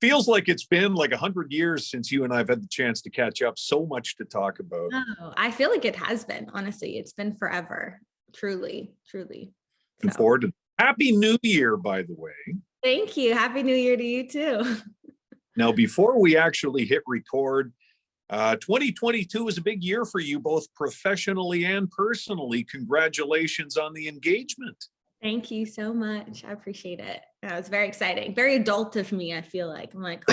Feels like it's been like 100 years since you and I've had the chance to catch up. So much to talk about. Oh, I feel like it has been, honestly. It's been forever. Truly, truly. Looking So forward to Happy New Year, by the way. thank you. Happy New Year to you too. Now, before we actually hit record, 2022 is a big year for you, both professionally and personally. Congratulations on the engagement. Thank you so much. I appreciate it. That was very exciting. Very adult of me, I feel like. I'm like,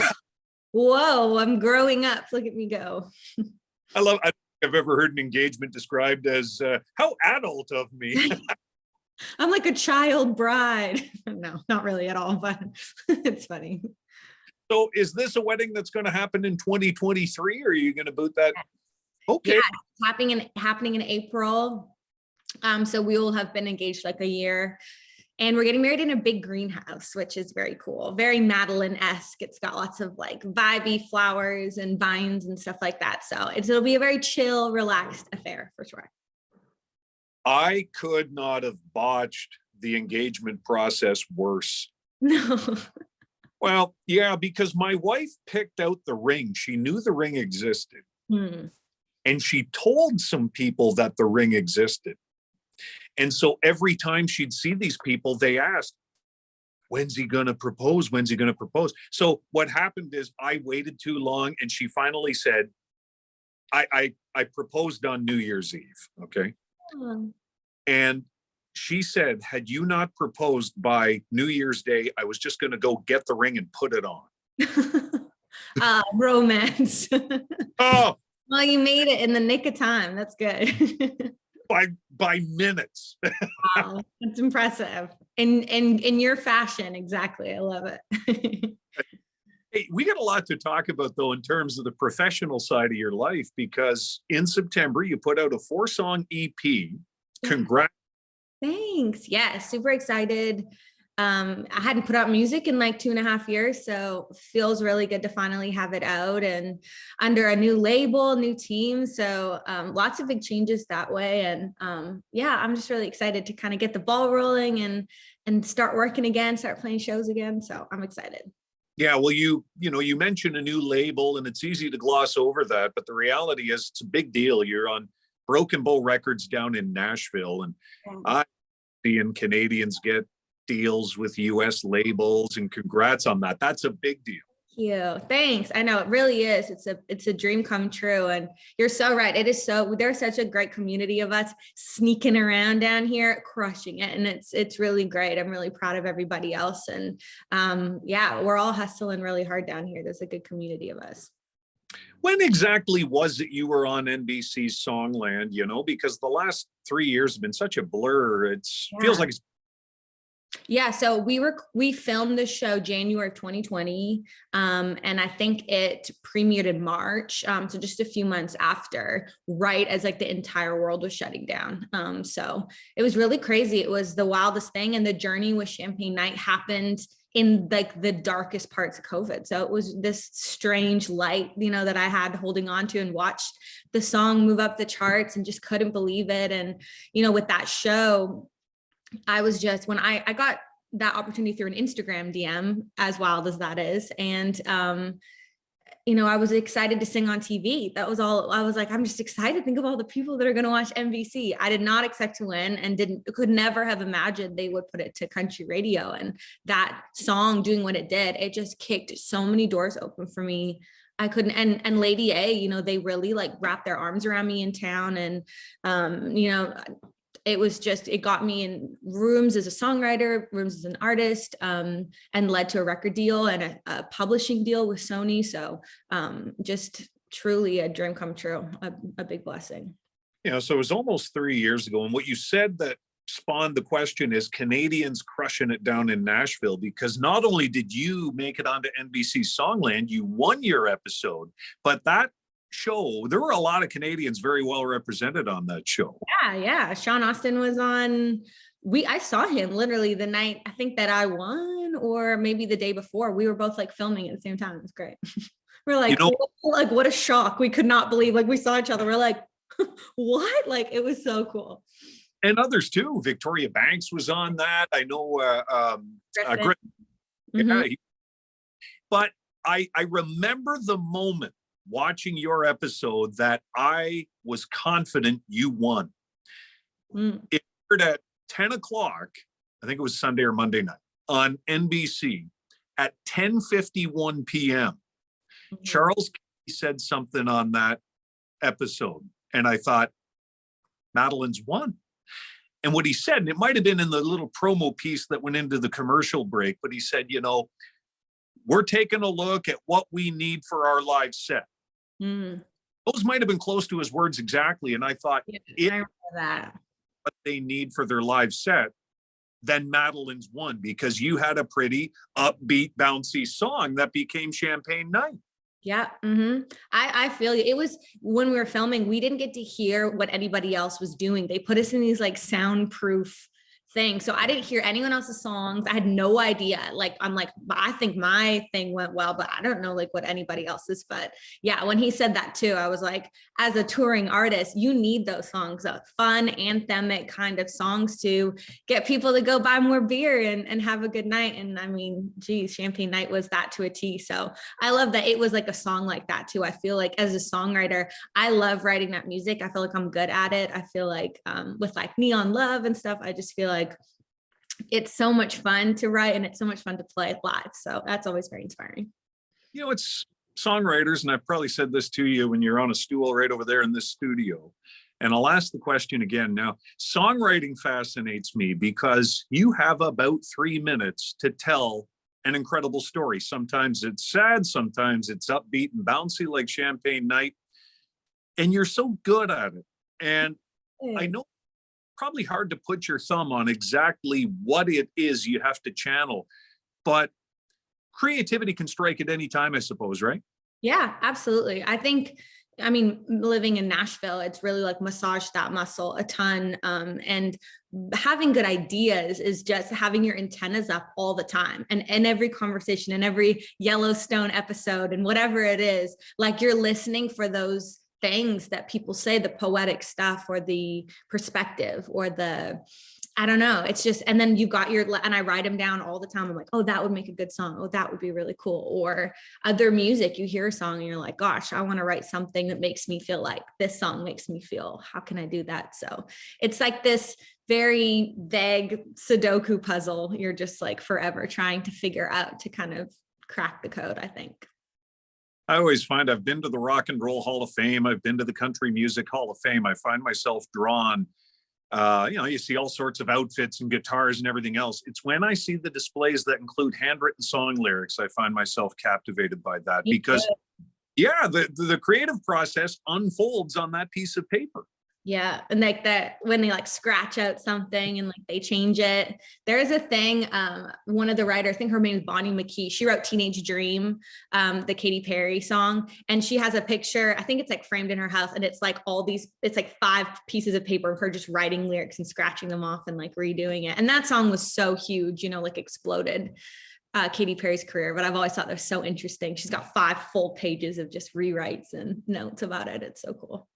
whoa, I'm growing up. Look at me go. I don't think I've ever heard an engagement described as how adult of me. I'm like a child bride. No, not really at all, but it's funny. So is this a wedding that's going to happen in 2023, or are you going to boot that? Okay. Yeah, it's happening in April. So we will have been engaged like a year, and we're getting married in a big greenhouse, which is very cool. Very Madeline-esque. It's got lots of like vibey flowers and vines and stuff like that. So it'll be a very chill, relaxed affair for sure. I could not have botched the engagement process worse. No. Well, yeah, because my wife picked out the ring. She knew the ring existed. And she told some people that the ring existed. And so every time she'd see these people, they asked, when's he going to propose? When's he going to propose? So what happened is I waited too long, and she finally said, I proposed on New Year's Eve. Okay. And she said, had you not proposed by New Year's Day, I was just going to go get the ring and put it on. Romance. Oh, well, you made it in the nick of time. That's good. by minutes. Wow, that's impressive. In your fashion, exactly. I love it. Hey, we got a lot to talk about, though, in terms of the professional side of your life, because in September you put out a 4-song EP. Congrats. Thanks. Yeah, super excited. I hadn't put out music in like 2.5 years, so feels really good to finally have it out and under a new label, new team. So lots of big changes that way. And yeah, I'm just really excited to kind of get the ball rolling and start working again, start playing shows again. So I'm excited. Yeah, well, you mentioned a new label, and it's easy to gloss over that, but the reality is it's a big deal. You're on Broken Bow Records down in Nashville, and I'm seeing Canadians get deals with US labels, and congrats on that. That's a big deal. Thank you. Thanks. I know it really is. It's a dream come true. And you're so right. There's such a great community of us sneaking around down here, crushing it. And it's really great. I'm really proud of everybody else. And yeah, we're all hustling really hard down here. There's a good community of us. When exactly was it you were on NBC's Songland, because the last 3 years have been such a blur. Feels like it's. Yeah, so we filmed the show January of 2020, and I think it premiered in March, so just a few months after, right as like the entire world was shutting down. So it was really crazy. It was the wildest thing, and the journey with Champagne Night happened in like the darkest parts of COVID. So it was this strange light, that I had holding on to, and watched the song move up the charts and just couldn't believe it. And, with that show, I was just, when I got that opportunity through an Instagram DM, as wild as that is. And, I was excited to sing on TV. That was all. I was like, I'm just excited. Think of all the people that are going to watch NBC. I did not expect to win, and could never have imagined they would put it to country radio. And that song doing what it did, it just kicked so many doors open for me. I couldn't, and Lady A, they really like wrapped their arms around me in town. And, it got me in rooms as a songwriter, rooms as an artist, and led to a record deal and a publishing deal with Sony. So just truly a dream come true, a big blessing. So it was almost 3 years ago. And what you said that spawned the question is Canadians crushing it down in Nashville, because not only did you make it onto NBC Songland, you won your episode, but that show, there were a lot of Canadians very well represented on that show. Yeah. Sean Austin was on. I saw him literally the night, I think, that I won, or maybe the day before. We were both like filming at the same time. It was great. We're like, what a shock. We could not believe, like, we saw each other. We're like, what? Like, it was so cool. And others too. Victoria Banks was on that. I know. Mm-hmm. Yeah, but I remember the moment watching your episode that I was confident you won. It aired at 10 o'clock, I think it was Sunday or Monday night, on NBC at 10:51 p.m. Charles said something on that episode, and I thought, Madeline's won. And what he said, and it might have been in the little promo piece that went into the commercial break, but he said, you know, we're taking a look at what we need for our live set. Those might have been close to his words exactly. And I thought, I remember that. What they need for their live set, then Madeline's won, because you had a pretty upbeat, bouncy song that became Champagne Night. Yeah. I feel you. It was when we were filming, we didn't get to hear what anybody else was doing. They put us in these like soundproof things. So I didn't hear anyone else's songs. I had no idea. Like, I'm like, I think my thing went well, but I don't know like what anybody else's. But yeah, when he said that too, I was like, as a touring artist, you need those songs, fun, anthemic kind of songs to get people to go buy more beer and have a good night. And I mean, geez, Champagne Night was that to a T. So I love that it was like a song like that too. I feel like as a songwriter, I love writing that music. I feel like I'm good at it. I feel like with like Neon Love and stuff, I just feel like it's so much fun to write and it's so much fun to play live. So that's always very inspiring. You know, it's songwriters, and I've probably said this to you when you're on a stool right over there in this studio. And I'll ask the question again now. Songwriting fascinates me because you have about 3 minutes to tell an incredible story. Sometimes it's sad, sometimes it's upbeat and bouncy like Champagne Night. And you're so good at it. And I know probably hard to put your thumb on exactly what it is you have to channel, but creativity can strike at any time, I suppose, right? Yeah, absolutely. I mean, living in Nashville, it's really like massaged that muscle a ton. And having good ideas is just having your antennas up all the time. And in every conversation, in every Yellowstone episode and whatever it is, like you're listening for those things that people say, the poetic stuff or the perspective or the, I don't know. It's just, and then you've got and I write them down all the time. I'm like, oh, that would make a good song. Oh, that would be really cool. Or other music, you hear a song and you're like, gosh, I want to write something that makes me feel like this song makes me feel. How can I do that? So it's like this very vague Sudoku puzzle. You're just like forever trying to figure out to kind of crack the code, I think. I always find I've been to the Rock and Roll Hall of Fame. I've been to the Country Music Hall of Fame. I find myself drawn. You see all sorts of outfits and guitars and everything else. It's when I see the displays that include handwritten song lyrics, I find myself captivated by that because, the creative process unfolds on that piece of paper. Yeah. And like that, when they like scratch out something and like they change it. There is a thing, one of the writers, I think her name is Bonnie McKee. She wrote Teenage Dream, the Katy Perry song. And she has a picture, I think it's like framed in her house. And it's like it's like 5 pieces of paper of her just writing lyrics and scratching them off and like redoing it. And that song was so huge, like exploded Katy Perry's career. But I've always thought they're so interesting. She's got 5 full pages of just rewrites and notes about it. It's so cool.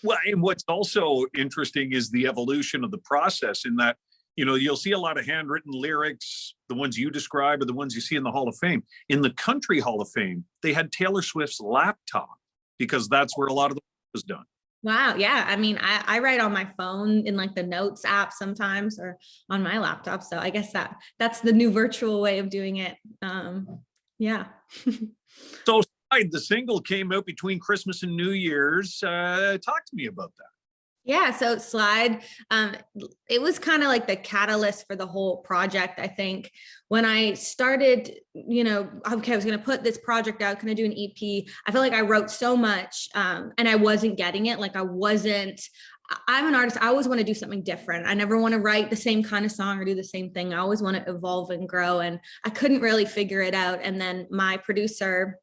Well, and what's also interesting is the evolution of the process in that, you'll see a lot of handwritten lyrics, the ones you describe are the ones you see in the Hall of Fame. In the Country Hall of Fame, they had Taylor Swift's laptop because that's where a lot of the work was done. Wow. Yeah. I mean, I write on my phone in like the notes app sometimes or on my laptop. So I guess that's the new virtual way of doing it. Yeah. So the single came out between Christmas and New Year's. Talk to me about that. Yeah, so Slide, it was kind of like the catalyst for the whole project. I think when I started, okay, I was going to put this project out, going to do an EP. I feel like I wrote so much and I wasn't getting it. Like I'm an artist. I always want to do something different. I never want to write the same kind of song or do the same thing. I always want to evolve and grow. And I couldn't really figure it out. And then my producer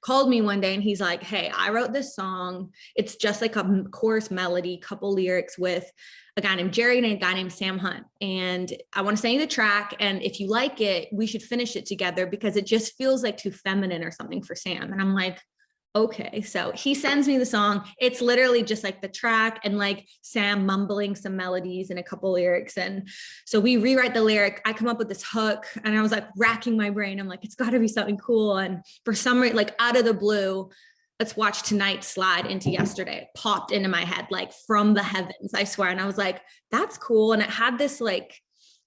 called me one day and he's like, hey, I wrote this song. It's just like a chorus melody, couple lyrics with a guy named Jerry and a guy named Sam Hunt. And I want to send you the track. And if you like it, we should finish it together because it just feels like too feminine or something for Sam. And I'm like, okay. So he sends me the song. It's literally just like the track and like Sam mumbling some melodies and a couple lyrics. And so we rewrite the lyric. I come up with this hook and I was like racking my brain. I'm like, it's got to be something cool. And for some reason, like out of the blue, let's watch tonight slide into yesterday. It popped into my head, like from the heavens, I swear. And I was like, that's cool. And it had this like,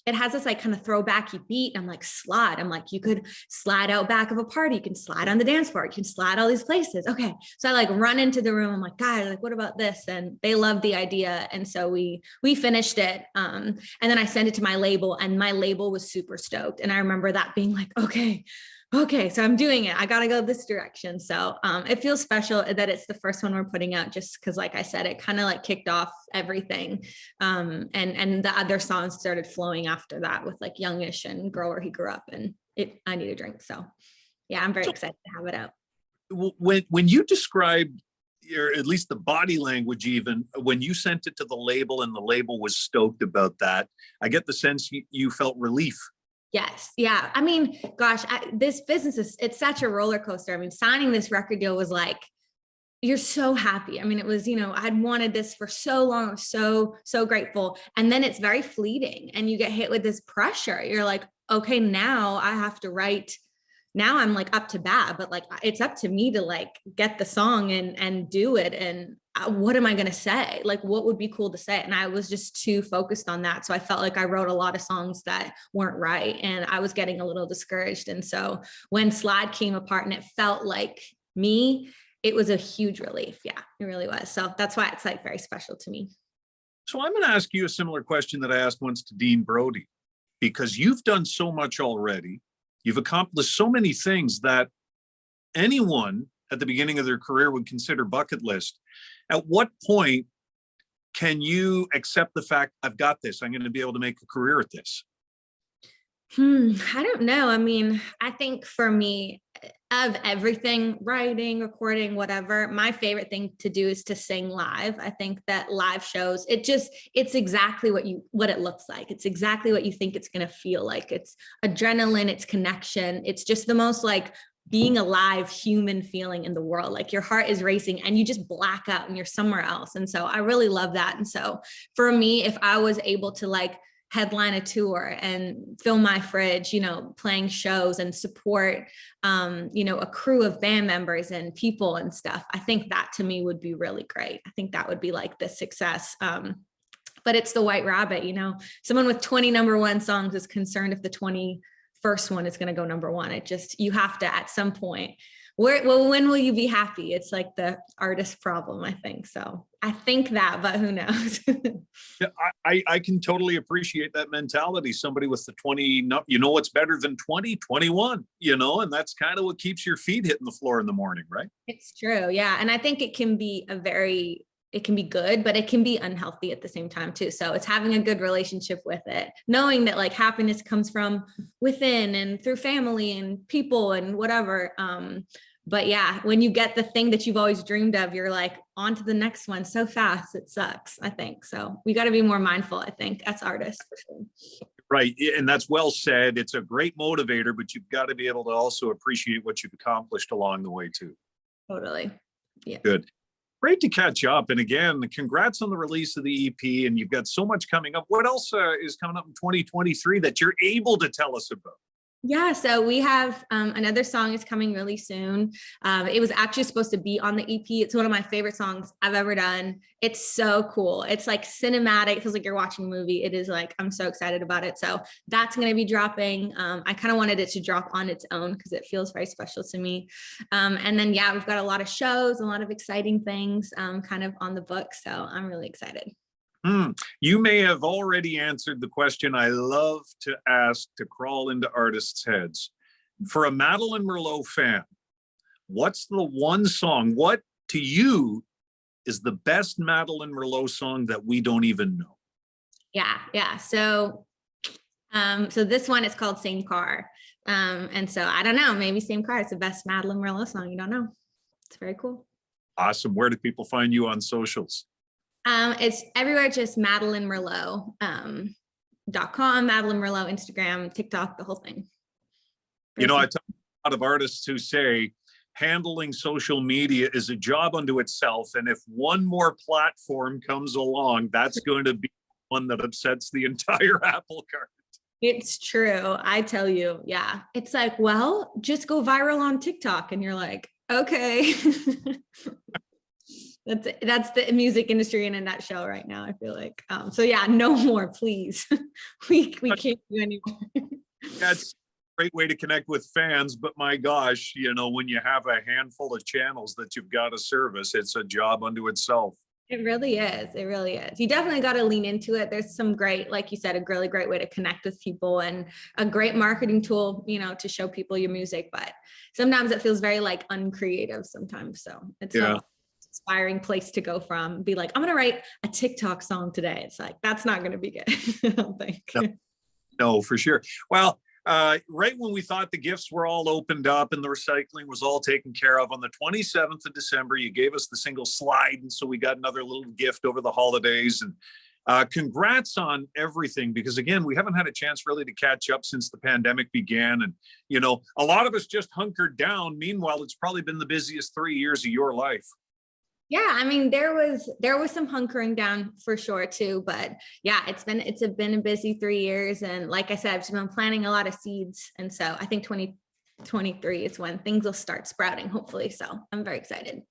it has this like kind of throwbacky beat. I'm like, slide. I'm like, you could slide out back of a party. You can slide on the dance floor. You can slide all these places. Okay. So I like run into the room. I'm like, guys, like, what about this? And they loved the idea. And so we finished it. And then I sent it to my label and my label was super stoked. And I remember that being like, okay, so I'm doing it. I got to go this direction. So it feels special that it's the first one we're putting out just because, like I said, it kind of like kicked off everything. And the other songs started flowing after that with like Youngish and Girl Where He Grew Up and I Need a Drink. So yeah, I'm very excited to have it out. When you described, or at least the body language, even when you sent it to the label and the label was stoked about that, I get the sense you felt relief. Yes. Yeah. I mean, gosh, this business it's such a roller coaster. I mean, signing this record deal was like, you're so happy. I mean, it was, I'd wanted this for so long. I was so grateful. And then it's very fleeting and you get hit with this pressure. You're like, okay, now I have to write. Now I'm like up to bat, but like, it's up to me to like get the song and do it. And what am I going to say? Like, what would be cool to say? And I was just too focused on that. So I felt like I wrote a lot of songs that weren't right. And I was getting a little discouraged. And so when Slide came apart and it felt like me, it was a huge relief. Yeah, it really was. So that's why it's like very special to me. So I'm going to ask you a similar question that I asked once to Dean Brody, because you've done so much already. You've accomplished so many things that anyone at the beginning of their career would consider bucket list. At what point can you accept the fact, I've got this, I'm going to be able to make a career at this? I don't know. I mean, I think for me, of everything, writing, recording, whatever, my favorite thing to do is to sing live. I think that live shows, it's exactly what it looks like. It's exactly what you think it's going to feel like. It's adrenaline, it's connection. It's just the most like being alive human feeling in the world. Like your heart is racing and you just black out and you're somewhere else. And so I really love that. And so for me, if I was able to like headline a tour and fill my fridge, playing shows and support, a crew of band members and people and stuff, I think that to me would be really great. I think that would be like the success. But it's the white rabbit, someone with 20 number one songs is concerned if the 21st one is going to go number one. You have to at some point. When will you be happy? It's like the artist problem, I think. So I think that, but who knows? Yeah, I can totally appreciate that mentality. Somebody with the 20, what's better than 20, 21, and that's kind of what keeps your feet hitting the floor in the morning, right? It's true. Yeah. And I think it can be it can be good, but it can be unhealthy at the same time too. So it's having a good relationship with it, knowing that like happiness comes from within and through family and people and whatever. But yeah, when you get the thing that you've always dreamed of, you're like on to the next one so fast, it sucks, I think. So we got to be more mindful, I think, as artists for sure. Right. And that's well said. It's a great motivator, but you've got to be able to also appreciate what you've accomplished along the way too. Totally. Yeah. Good. Great to catch up. And again, congrats on the release of the EP. And you've got so much coming up. What else is coming up in 2023 that you're able to tell us about? Yeah, so we have another song is coming really soon. It was actually supposed to be on the EP. It's one of my favorite songs I've ever done. It's so cool. It's like cinematic. It feels like you're watching a movie. It is like, I'm so excited about it. So that's going to be dropping. I kind of wanted it to drop on its own because it feels very special to me. And then, yeah, we've got a lot of shows, a lot of exciting things kind of on the book. So I'm really excited. You may have already answered the question I love to ask to crawl into artists' heads. For a Madeline Merlo fan, what's the one song, what to you is the best Madeline Merlo song that we don't even know? Yeah. So this one is called Same Car. And so I don't know, maybe Same Car. It's the best Madeline Merlo song. You don't know. It's very cool. Awesome. Where do people find you on socials? It's everywhere, just Madeline Merlo, .com, Madeline Merlo, Instagram, TikTok, the whole thing. I talk to a lot of artists who say, handling social media is a job unto itself. And if one more platform comes along, that's going to be one that upsets the entire apple cart. It's true. I tell you, yeah. It's like, well, just go viral on TikTok. And you're like, okay. That's the music industry in a nutshell right now, I feel like. So yeah, no more, please. we can't do anymore. That's a great way to connect with fans, but my gosh, you know, when you have a handful of channels that you've got to service, it's a job unto itself. It really is. It really is. You definitely got to lean into it. There's some great, like you said, a really great way to connect with people and a great marketing tool, you know, to show people your music. But sometimes it feels very like uncreative sometimes. So it's not an inspiring place to go from. Be like, I'm going to write a TikTok song today. It's like, that's not going to be good. I don't think. No, for sure. Well, right when we thought the gifts were all opened up and the recycling was all taken care of, on the 27th of December, you gave us the single Slide. And so we got another little gift over the holidays. And congrats on everything, because again, we haven't had a chance really to catch up since the pandemic began. And, you know, a lot of us just hunkered down. Meanwhile, it's probably been the busiest 3 years of your life. Yeah, I mean, there was some hunkering down for sure too, but yeah, it's been a busy 3 years, and like I said, I've just been planting a lot of seeds, and so I think 2023 is when things will start sprouting, hopefully. So I'm very excited.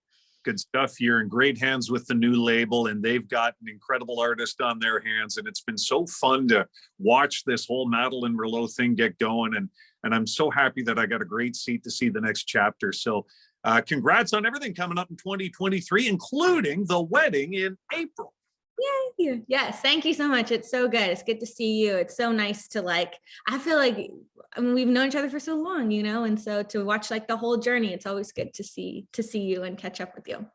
Good stuff. You're in great hands with the new label, and they've got an incredible artist on their hands, and it's been so fun to watch this whole Madeline Merlo thing get going, and I'm so happy that I got a great seat to see the next chapter. So congrats on everything coming up in 2023, including the wedding in April. Yay. Yes. Thank you so much. It's so good. It's good to see you. It's so nice to I feel like, I mean, we've known each other for so long, you know, and so to watch like the whole journey, it's always good to see you and catch up with you.